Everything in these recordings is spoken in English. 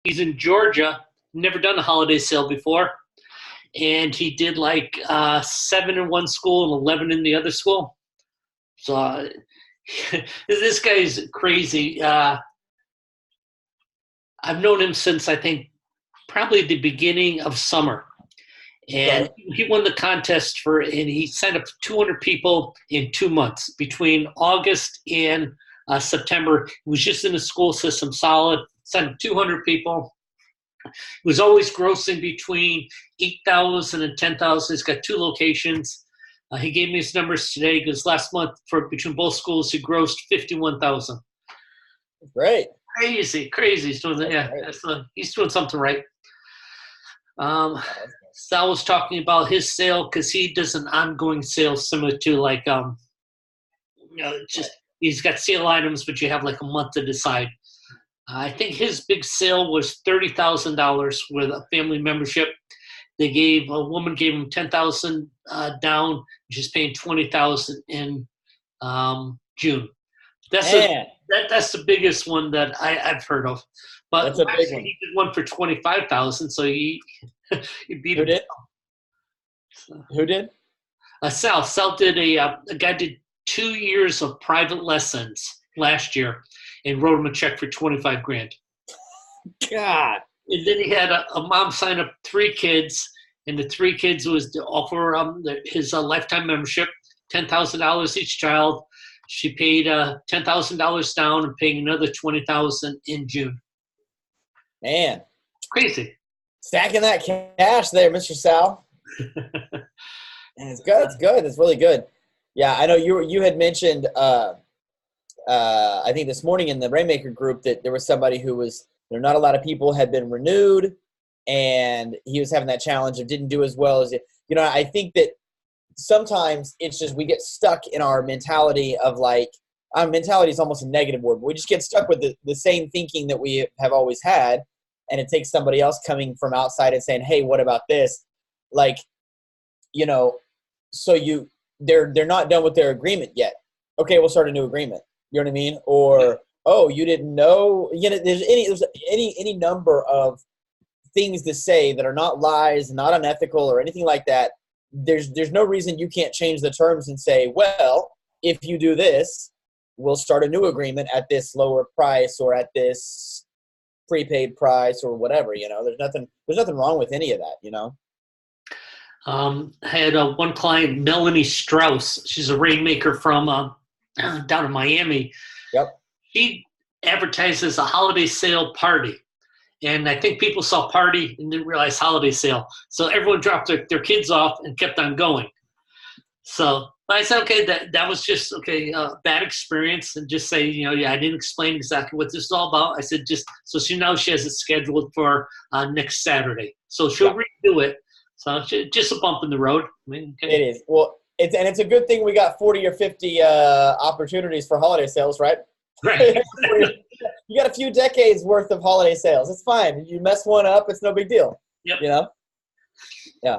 He's in Georgia, never done a holiday sale before, and he did like 7 in one school and 11 in the other school. So this guy's crazy. I've known him since I think probably the beginning of summer. And Okay. he won the contest and he signed up 200 people in 2 months between August and September. He was just in the school system solid, signed up 200 people. He was always grossing between 8,000 and 10,000. He's got 2 locations. He gave me his numbers today because last month for between both schools he grossed 51,000. Great. Crazy, crazy. He's doing he's doing something right. Sal was talking about his sale because he does an ongoing sale similar to like just he's got sale items, but you have like a month to decide. I think his big sale was $30,000 with a family membership. A woman gave him 10,000 down. She's paying 20,000 in June. That's the biggest one that I've heard of. But that's a big one. He did one for 25,000, so he beat Who him. did? So. Who did? Sal did a guy did 2 years of private lessons last year and wrote him a check for 25 grand. God. And then he had a mom sign up 3 kids, and the 3 kids was to offer his lifetime membership, $10,000 each child. She paid $10,000 down and paying another $20,000 in June. Man, crazy. Stacking that cash there, Mr. Sal. And it's good. It's good. It's really good. Yeah, I know you had mentioned. I think this morning in the Rainmaker group that there was somebody who was not a lot of people had been renewed, and he was having that challenge of didn't do as well as I think that sometimes it's just we get stuck in our mentality of like mentality is almost a negative word, but we just get stuck with the same thinking that we have always had, and it takes somebody else coming from outside and saying, hey, what about this? Like, so they're not done with their agreement yet. Okay, we'll start a new agreement. You know what I mean? Or, oh, you didn't know. There's any number of things to say that are not lies, not unethical or anything like that. There's no reason you can't change the terms and say, well, if you do this, we'll start a new agreement at this lower price or at this prepaid price or whatever. There's nothing wrong with any of that. I had one client, Melanie Strauss. She's a rainmaker from down in Miami. Yep. She advertises a holiday sale party. And I think people saw party and didn't realize holiday sale. So everyone dropped their kids off and kept on going. So I said, okay, that was just, bad experience. And just say, I didn't explain exactly what this is all about. I said, so she knows she has it scheduled for next Saturday. So she'll redo it. So just a bump in the road. It is. Well, it's a good thing we got 40 or 50 opportunities for holiday sales, right? Right. You got a few decades worth of holiday sales. It's fine. You mess one up, it's no big deal. Yep. Yeah.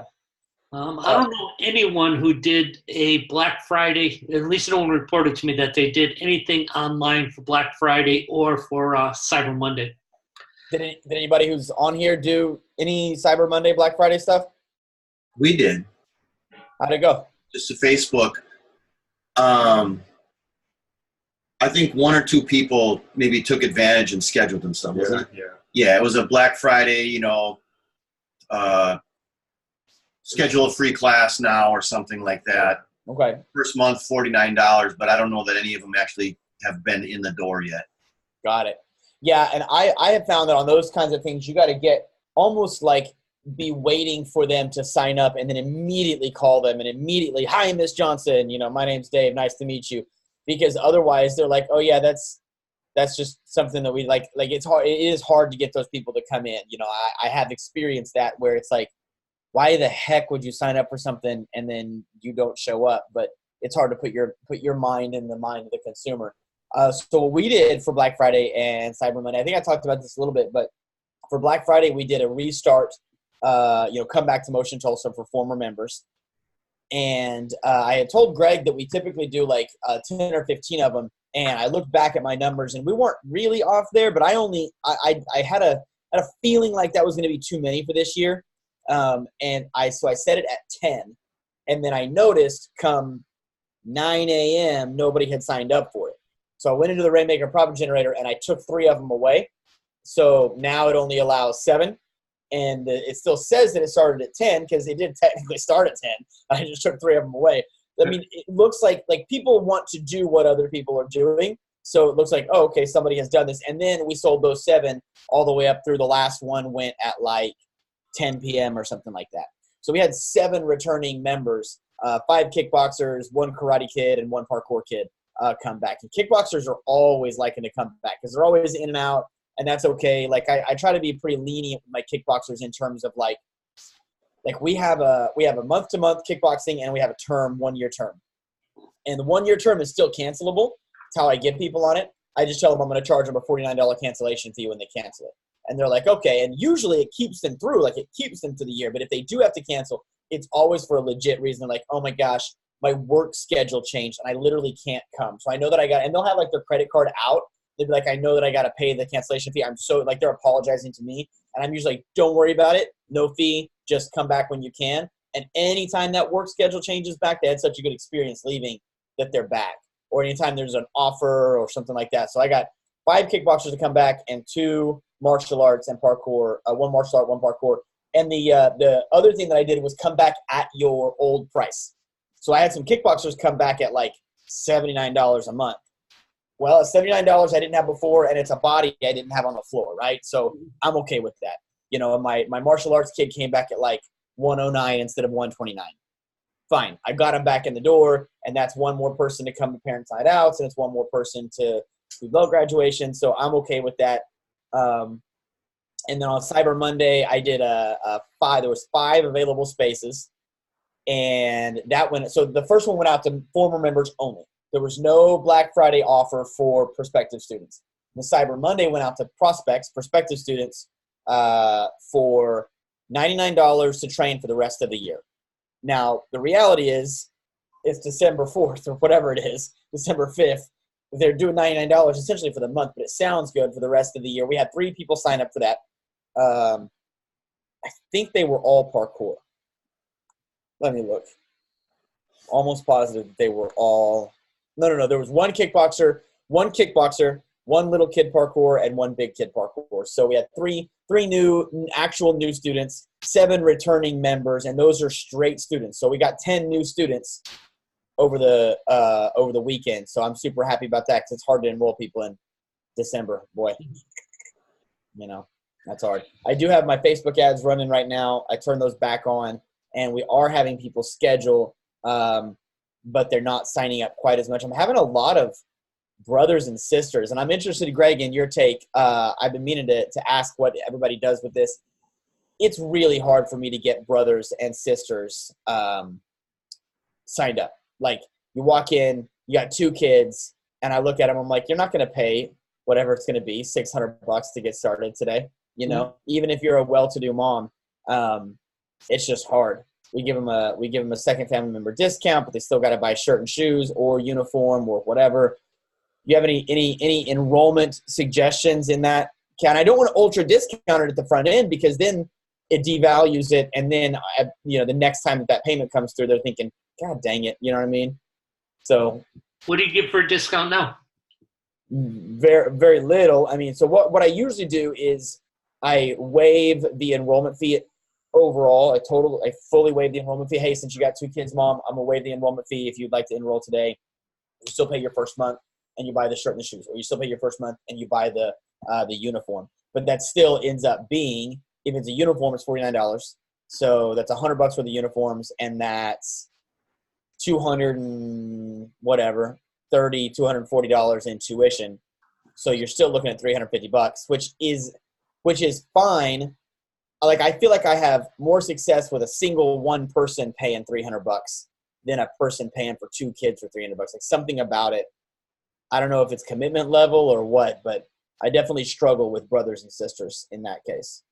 I don't know anyone who did a Black Friday. At least no one reported to me that they did anything online for Black Friday or for Cyber Monday. Did anybody who's on here do any Cyber Monday, Black Friday stuff? We did. How'd it go? Just to Facebook. I think 1 or 2 people maybe took advantage and scheduled themselves. Wasn't it? Yeah, it was a Black Friday, schedule a free class now or something like that. Okay. First month, $49, but I don't know that any of them actually have been in the door yet. Got it. Yeah, and I have found that on those kinds of things, you got to get almost like be waiting for them to sign up and then immediately call them and immediately, hi, Miss Johnson, my name's Dave, nice to meet you. Because otherwise they're like, oh yeah, that's just something that we like it's hard. It is hard to get those people to come in. I have experienced that where it's like, why the heck would you sign up for something and then you don't show up? But it's hard to put your mind in the mind of the consumer. So what we did for Black Friday and Cyber Monday, I think I talked about this a little bit, but for Black Friday, we did a restart, come back to Motion Tulsa for former members. And I had told Greg that we typically do like 10 or 15 of them. And I looked back at my numbers and we weren't really off there, but I had had a feeling like that was going to be too many for this year. And I set it at 10. And then I noticed come 9 a.m., nobody had signed up for it. So I went into the Rainmaker Profit Generator and I took 3 of them away. So now it only allows 7. And it still says that it started at 10 because it did technically start at 10. I just took 3 of them away. I mean, it looks like people want to do what other people are doing. So it looks like, oh, okay, somebody has done this. And then we sold those 7 all the way up through the last one went at like 10 p.m. or something like that. So we had 7 returning members, 5 kickboxers, 1 karate kid, and 1 parkour kid come back. And kickboxers are always liking to come back because they're always in and out, and that's okay. Like I try to be pretty lenient with my kickboxers in terms of like we have a month-to-month kickboxing and we have a term, 1-year term. And the 1-year term is still cancelable. That's how I get people on it. I just tell them I'm going to charge them a $49 cancellation fee when they cancel it. And they're like, okay. And usually it keeps them through, like it keeps them to the year. But if they do have to cancel, it's always for a legit reason. They're like, oh my gosh, my work schedule changed and I literally can't come. So I know that and they'll have like their credit card out. They'll be like, I know that I got to pay the cancellation fee. I'm so like, they're apologizing to me. And I'm usually like, don't worry about it. No fee. Just come back when you can. And anytime that work schedule changes back, they had such a good experience leaving that they're back. Or anytime there's an offer or something like that. So I got 5 kickboxers to come back and 2 martial arts and parkour, 1 martial art, 1 parkour. And the other thing that I did was come back at your old price. So I had some kickboxers come back at like $79 a month. Well, it's $79 I didn't have before, and it's a body I didn't have on the floor, right? So I'm okay with that. You know, my martial arts kid came back at like $109 instead of $129. Fine. I got him back in the door, and that's 1 more person to come to Parents Night Outs, and it's 1 more person to do low graduation. So I'm okay with that. And then on Cyber Monday, I did there was 5 available spaces, and that went. So the first one went out to former members only. There was no Black Friday offer for prospective students. The Cyber Monday went out to prospective students, for $99 to train for the rest of the year. Now, the reality is it's December 4th or whatever it is, December 5th. They're doing $99 essentially for the month, but it sounds good for the rest of the year. We had 3 people sign up for that. I think they were all parkour. Let me look. Almost positive that they were all – no. There was 1 kickboxer, 1 little kid parkour, and 1 big kid parkour. So we had three actual new students, 7 returning members, and those are straight students. So we got 10 new students over the weekend. So I'm super happy about that because it's hard to enroll people in December. Boy, you know, that's hard. I do have my Facebook ads running right now. I turned those back on, and we are having people schedule, but they're not signing up quite as much. I'm having a lot of brothers and sisters, and I'm interested, Greg, in your take. I've been meaning to ask what everybody does with this. It's really hard for me to get brothers and sisters signed up. Like, you walk in, you got 2 kids, and I look at them, I'm like, you're not going to pay whatever it's going to be, $600 to get started today. You know, even if you're a well-to-do mom, it's just hard. We give them a second family member discount, but they still got to buy shirt and shoes or uniform or whatever. You have any enrollment suggestions in that? And I don't want to ultra discount it at the front end because then it devalues it, and then the next time that payment comes through, they're thinking, God dang it, you know what I mean? So, what do you give for a discount now? Very, very little. I mean, so what I usually do is I waive the enrollment fee overall. I fully waive the enrollment fee. Hey, since you got 2 kids, Mom, I'm gonna waive the enrollment fee if you'd like to enroll today. You still pay your first month and you buy the shirt and the shoes, or you still pay your first month and you buy the uniform. But that still ends up being, if it's a uniform, it's $49. So that's $100 worth of uniforms, and that's $200 and whatever, $240 in tuition. So you're still looking at $350, which is fine. Like, I feel like I have more success with a single 1 person paying $300 than a person paying for 2 kids for $300. Like, something about it. I don't know if it's commitment level or what, but I definitely struggle with brothers and sisters in that case.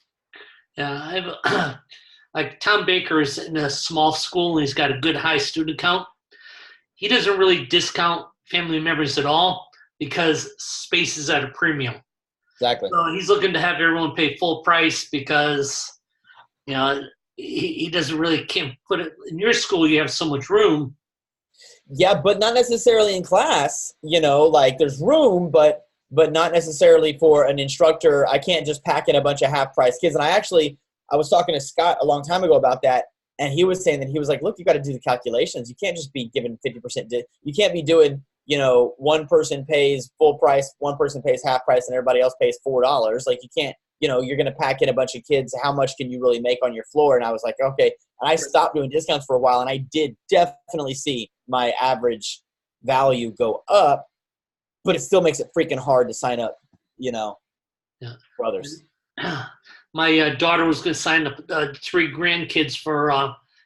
Yeah, like Tom Baker is in a small school and he's got a good high student count. He doesn't really discount family members at all because space is at a premium. Exactly. So he's looking to have everyone pay full price because, you know, he doesn't really can't put it in your school. You have so much room. Yeah, but not necessarily in class. You know, like there's room, but not necessarily for an instructor. I can't just pack in a bunch of half-price kids. And I was talking to Scott a long time ago about that, and he was saying that he was like, look, you got to do the calculations. You can't just be giving 50%. You can't be doing, you know, one person pays full price, one person pays half price, and everybody else pays $4. Like you can't, you know, you're going to pack in a bunch of kids. How much can you really make on your floor? And I was like, okay. And I stopped doing discounts for a while, and I did definitely see my average value go up, but it still makes it freaking hard to sign up, you know, for others. My daughter was going to sign up 3 grandkids for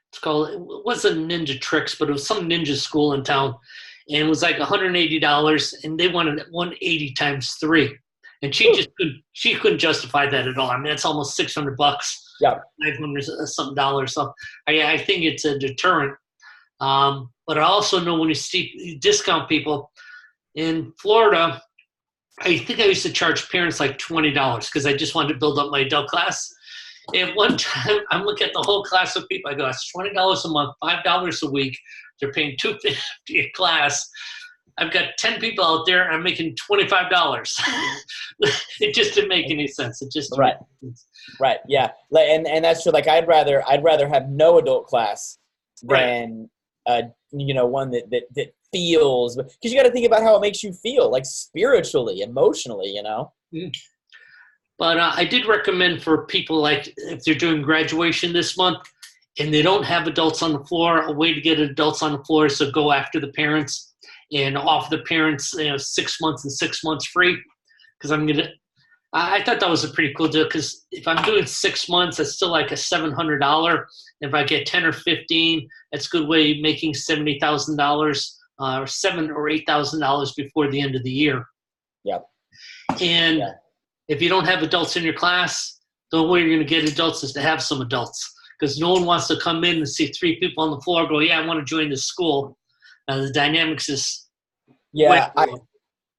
it's called, it wasn't Ninja Tricks, but it was some ninja school in town, and it was like $180, and they wanted 180 times 3, and she couldn't justify that at all. I mean, that's almost $600, Yeah, $500 something dollars. So I think it's a deterrent. But I also know when you discount people in Florida, I think I used to charge parents like $20 because I just wanted to build up my adult class. And one time, I'm looking at the whole class of people. I go, it's $20 a month, $5 a week. They're paying $250 a class. I've got 10 people out there, and I'm making $25. It just didn't make any sense. It just right, right, yeah, and that's true. Like I'd rather have no adult class than you know, one that feels, because you got to think about how it makes you feel, like spiritually, emotionally, you know. But I did recommend for people, like if they're doing graduation this month and they don't have adults on the floor, a way to get adults on the floor is to go after the parents and offer the parents, you know, 6 months and 6 months free. Because I thought that was a pretty cool deal, because if I'm doing 6 months, that's still like a $700. If I get 10 or 15, that's a good way of making $70,000 or $7,000 or $8,000 before the end of the year. Yep. And if you don't have adults in your class, the only way you're going to get adults is to have some adults, because no one wants to come in and see 3 people on the floor go, yeah, I want to join this school. The dynamics is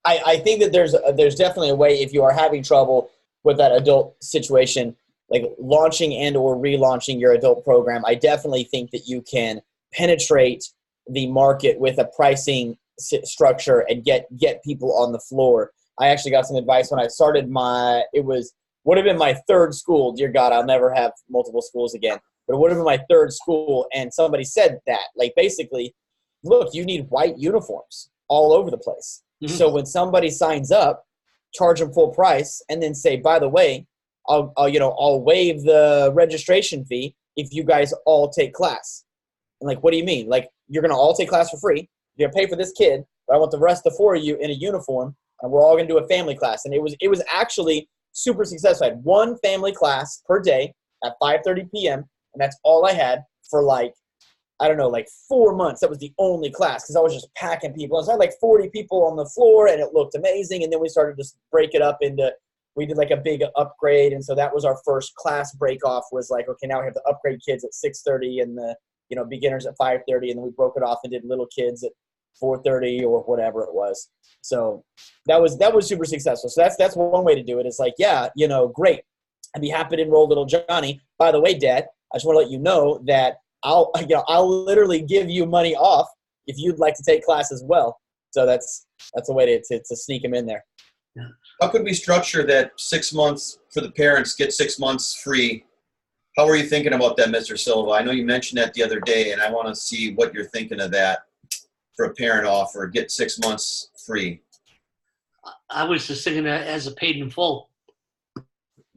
I think that there's definitely a way, if you are having trouble with that adult situation, like launching and or relaunching your adult program, I definitely think that you can penetrate the market with a pricing structure and get people on the floor. I actually got some advice when I started would have been my 3rd school. Dear God, I'll never have multiple schools again. But it would have been my 3rd school, and somebody said that, like, basically, look, you need white uniforms all over the place. Mm-hmm. So when somebody signs up, charge them full price, and then say, by the way, I'll waive the registration fee if you guys all take class. And like, what do you mean? Like, you're going to all take class for free. You're going to pay for this kid, but I want the rest of the 4 of you in a uniform, and we're all going to do a family class. And it was actually super successful. I had 1 family class per day at 5:30 p.m., and that's all I had for like 4 months. That was the only class, because I was just packing people. So I had like 40 people on the floor, and it looked amazing. And then we started to break it up into, we did like a big upgrade. And so that was our first class break off, was like, okay, now we have the upgrade kids at 6:30 and the, you know, beginners at 5:30. And then we broke it off and did little kids at 4:30 or whatever it was. So that was super successful. So that's one way to do it. It's like, yeah, you know, great. I'd be happy to enroll little Johnny. By the way, Dad, I just want to let you know that I'll literally give you money off if you'd like to take class as well. So that's a way to sneak him in there. Yeah. How could we structure that 6 months for the parents, get 6 months free? How are you thinking about that, Mr. Silva? I know you mentioned that the other day, and I want to see what you're thinking of that for a parent offer, get 6 months free. I was just thinking that as a paid in full.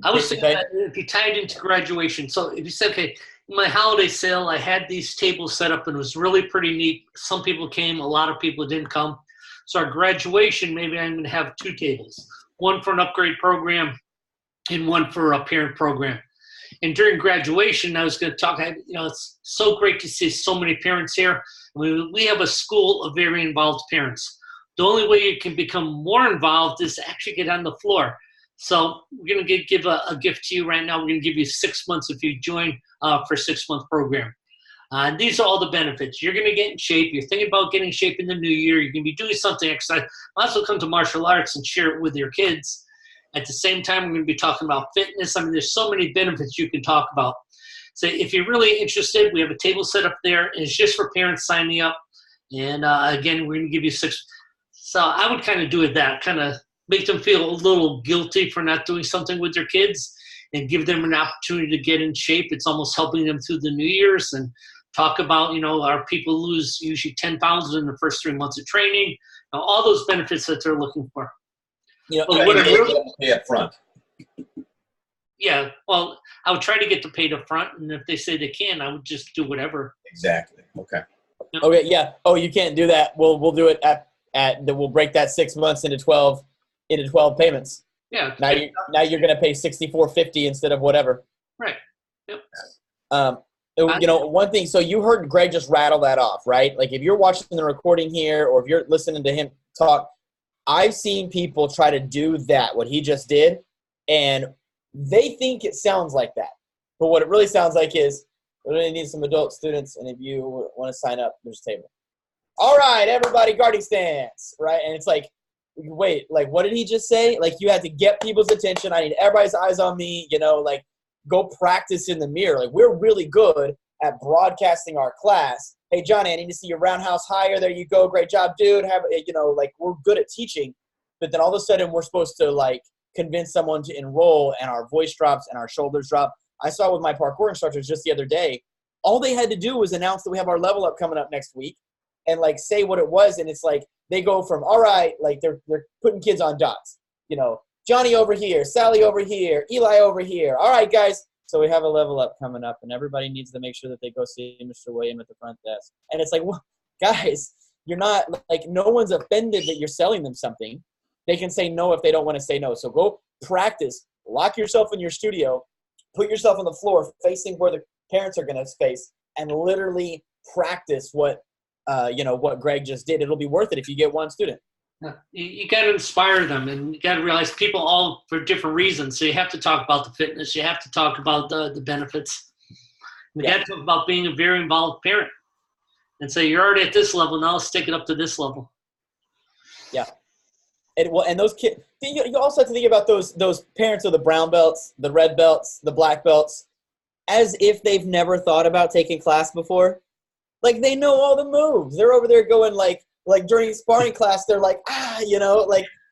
I was thinking that if you tied into graduation. So if you said, okay, in my holiday sale, I had these tables set up, and it was really pretty neat. Some people came, a lot of people didn't come. So our graduation, maybe I'm going to have 2 tables, one for an upgrade program and one for a parent program. And during graduation, I was going to talk, you know, it's so great to see so many parents here. We have a school of very involved parents. The only way you can become more involved is to actually get on the floor. So we're going to give a gift to you right now. We're going to give you 6 months if you join for a 6-month program. These are all the benefits. You're going to get in shape. You're thinking about getting in shape in the new year. You're going to be doing something exciting. Might as well come to martial arts and share it with your kids. At the same time, we're going to be talking about fitness. I mean, there's so many benefits you can talk about. So if you're really interested, we have a table set up there, and it's just for parents signing up. And again, we're going to give you 6. So I would kind of do it that, kind of make them feel a little guilty for not doing something with their kids and give them an opportunity to get in shape. It's almost helping them through the New Year's, and talk about, our people lose usually 10 pounds in the first 3 months of training, all those benefits that they're looking for. What pay up front. Yeah, well, I would try to get them paid up front, and if they say they can, I would just do whatever. Exactly. Okay. Okay. Yeah. Oh, you can't do that. We'll do it we'll break that 6 months into 12 payments. Yeah. Now you're going to pay $64.50 instead of whatever. Right. Yep. One thing. So you heard Greg just rattle that off, right? Like if you're watching the recording here, or if you're listening to him talk, I've seen people try to do that, what he just did, and they think it sounds like that. But what it really sounds like is, we really need some adult students, and if you want to sign up, there's a table. All right, everybody, guarding stance, right? And it's like, wait, like, what did he just say? Like, you had to get people's attention. I need everybody's eyes on me, like, go practice in the mirror. Like, we're really good at broadcasting our class. Hey, Johnny, I need to see your roundhouse higher. There you go. Great job, dude. We're good at teaching. But then all of a sudden we're supposed to, like, convince someone to enroll, and our voice drops and our shoulders drop. I saw with my parkour instructors just the other day, all they had to do was announce that we have our level up coming up next week and, like, say what it was. And it's like they go from, all right, like they're putting kids on dots. Johnny over here, Sally over here, Eli over here. All right, guys. So we have a level up coming up, and everybody needs to make sure that they go see Mr. William at the front desk. And it's like, well, guys, you're not, like, no one's offended that you're selling them something. They can say no if they don't want to say no. So go practice, lock yourself in your studio, put yourself on the floor facing where the parents are going to face, and literally practice what Greg just did. It'll be worth it if you get one student. You got to inspire them, and you got to realize people all for different reasons. So you have to talk about the fitness. You have to talk about the benefits. You got to talk about being a very involved parent and say, you're already at this level. Now let's take it up to this level. Yeah. And those kids, you also have to think about those parents of the brown belts, the red belts, the black belts, as if they've never thought about taking class before. Like, they know all the moves. They're over there going like during sparring class, they're like,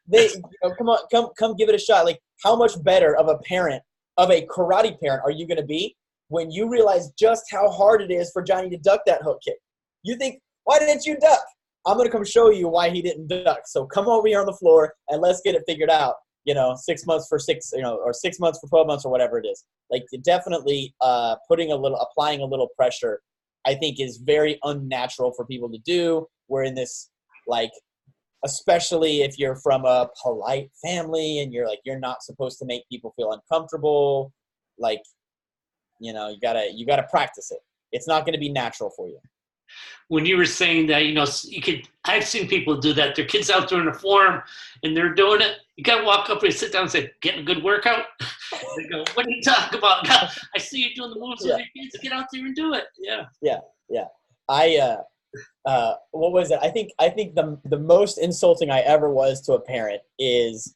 they, come on, come give it a shot. Like, how much better of a parent, of a karate parent, are you going to be when you realize just how hard it is for Johnny to duck that hook kick? You think, why didn't you duck? I'm going to come show you why he didn't duck. So come over here on the floor and let's get it figured out. 6 months for 6, or 6 months for 12 months or whatever it is. Like, definitely applying a little pressure, I think, is very unnatural for people to do. We're in this, like, especially if you're from a polite family and you're not supposed to make people feel uncomfortable. Like, you gotta practice it. It's not going to be natural for you. When you were saying that, I've seen people do that. Their kids out doing a form and they're doing it. You got to walk up and sit down and say, getting a good workout? They go, what are you talking about? I see you doing the moves with your kids. Get out there and do it. Yeah. Yeah. What was it? I think the most insulting I ever was to a parent is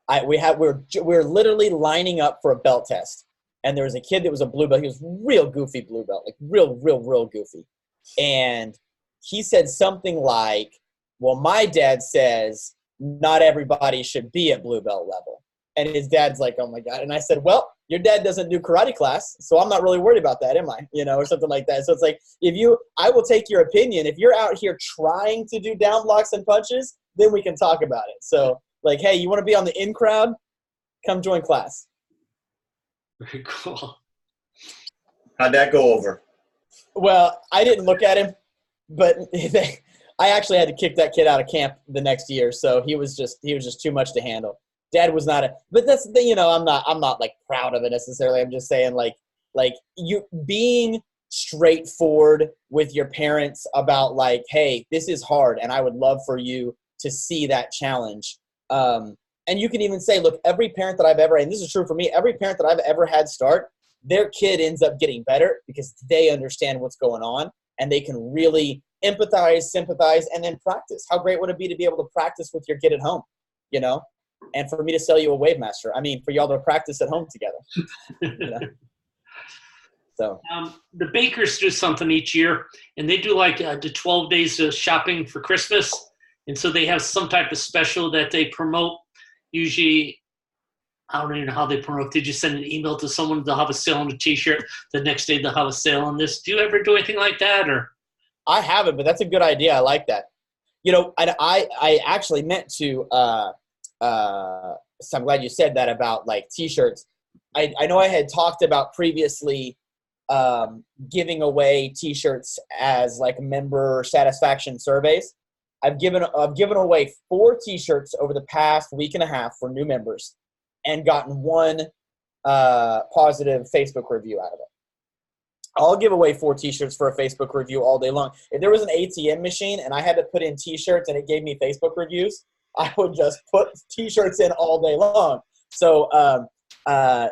we're literally lining up for a belt test. And there was a kid that was a blue belt. He was real goofy blue belt, like real goofy. And he said something like, well, my dad says not everybody should be at blue belt level. And his dad's like, oh my God. And I said, well, your dad doesn't do karate class, so I'm not really worried about that, am I? Or something like that. So it's like, I will take your opinion. If you're out here trying to do down blocks and punches, then we can talk about it. So, like, hey, you want to be on the in crowd? Come join class. Very cool. How'd that go over? Well, I didn't look at him, but I actually had to kick that kid out of camp the next year. So he was just too much to handle. Dad was not but that's the thing, I'm not like proud of it necessarily. I'm just saying like you being straightforward with your parents about like, hey, this is hard and I would love for you to see that challenge. And you can even say, look, every parent that I've ever, and this is true for me, every parent that I've ever had start, their kid ends up getting better because they understand what's going on and they can really empathize, sympathize, and then practice. How great would it be to be able to practice with your kid at home, and for me to sell you a Wave Master. I mean, for y'all to practice at home together. You know? So the bakers do something each year, and they do like the 12 days of shopping for Christmas. And so they have some type of special that they promote. Usually, I don't even know how they promote. They just send an email to someone, they'll have a sale on a T-shirt. The next day they'll have a sale on this. Do you ever do anything like that? Or I haven't, but that's a good idea. I like that. You know, I actually meant to so I'm glad you said that about like T-shirts. I know I had talked about previously giving away T-shirts as like member satisfaction surveys. I've given away 4 T-shirts over the past week and a half for new members, and gotten 1 positive Facebook review out of it. I'll give away 4 T-shirts for a Facebook review all day long. If there was an ATM machine and I had to put in T-shirts and it gave me Facebook reviews, I would just put T-shirts in all day long. So I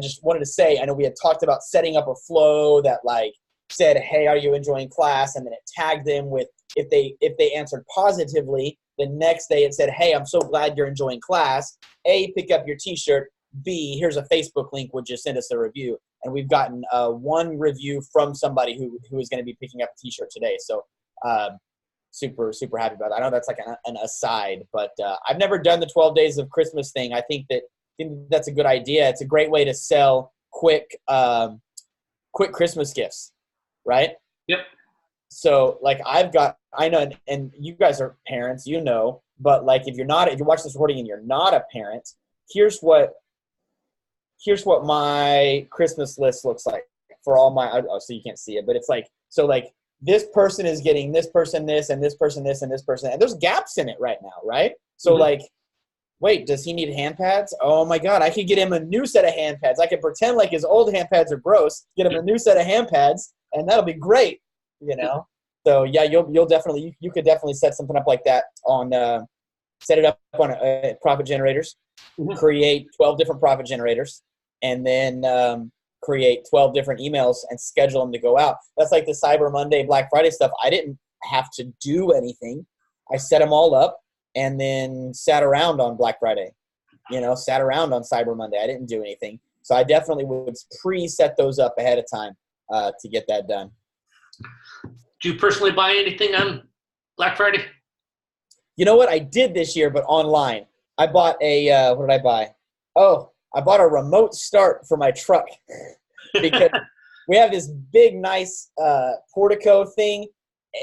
just wanted to say, I know we had talked about setting up a flow that like said, hey, are you enjoying class? And then it tagged them with, if they answered positively, the next day it said, hey, I'm so glad you're enjoying class. A, pick up your T-shirt. B, here's a Facebook link. Would you send us a review? And we've gotten 1 review from somebody who is going to be picking up a T-shirt today. So super, super happy about that. I know that's like an aside, but I've never done the 12 days of Christmas thing. I think that's a good idea. It's a great way to sell quick Christmas gifts, right? Yep. So like I know, and you guys are parents, you know, but like if you watch this recording and you're not a parent, here's what my Christmas list looks like for all my, so you can't see it, but it's like, so like this person is getting this person this, and this person this, and this person, and there's gaps in it right now, right? So like, wait, does he need hand pads? Oh my God, I could get him a new set of hand pads. I could pretend like his old hand pads are gross, get him a new set of hand pads, and that'll be great, you know? So yeah, you could definitely set something up like that on, set it up on profit generators, create 12 different profit generators, and then create 12 different emails and schedule them to go out. That's like the Cyber Monday, Black Friday stuff. I didn't have to do anything. I set them all up and then sat around on Black Friday, sat around on Cyber Monday. I didn't do anything. So I definitely would pre-set those up ahead of time to get that done. Do you personally buy anything on Black Friday? You know what? I did this year, but online. I bought what did I buy? Oh, I bought a remote start for my truck because we have this big, nice portico thing,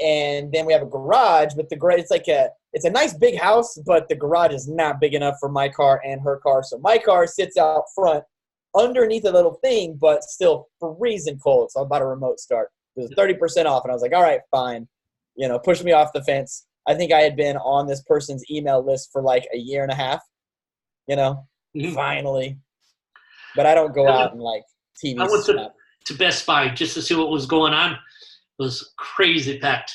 and then we have a garage, but it's a nice big house, but the garage is not big enough for my car and her car. So my car sits out front underneath a little thing, but still freezing cold. So I bought a remote start. It was 30% off, and I was like, all right, fine. Push me off the fence. I think I had been on this person's email list for like a year and a half, finally. But I don't go out and like TV. I went to Best Buy just to see what was going on. It was crazy packed.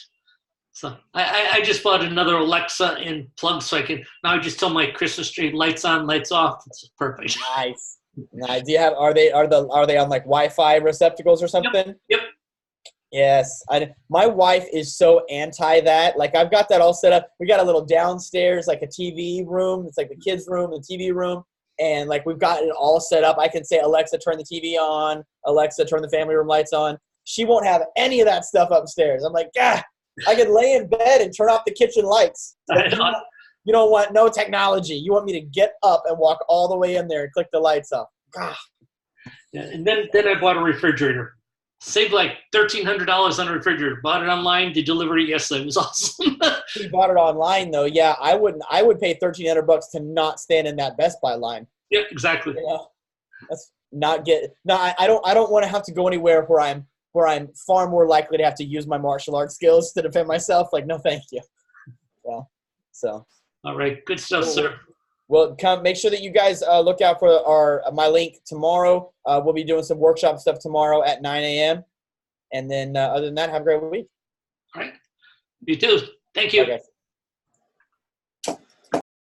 So I just bought another Alexa and plug so I can now I just tell my Christmas tree lights on, lights off. It's perfect. Nice. Do you have are they on like Wi-Fi receptacles or something? Yep. Yes. My wife is so anti that. Like I've got that all set up. We got a little downstairs, like a TV room. It's like the kids' room, the TV room. And like we've got it all set up. I can say, Alexa, turn the TV on. Alexa, turn the family room lights on. She won't have any of that stuff upstairs. I'm like, I could lay in bed and turn off the kitchen lights. You don't want no technology. You want me to get up and walk all the way in there and click the lights off. God. Yeah, and then I bought a refrigerator. Saved like $1,300 on a refrigerator. Bought it online. They delivered it yesterday. It was awesome. You bought it online though. Yeah, I would pay $1,300 to not stand in that Best Buy line. Yeah, exactly. That's not get. No, I don't want to have to go anywhere where I'm far more likely to have to use my martial arts skills to defend myself. Like, no, thank you. Well, so. All right, good stuff, sir. Well, make sure that you guys look out for my link tomorrow. We'll be doing some workshop stuff tomorrow at 9 a.m. And then other than that, have a great week. All right. You too. Thank you. Okay.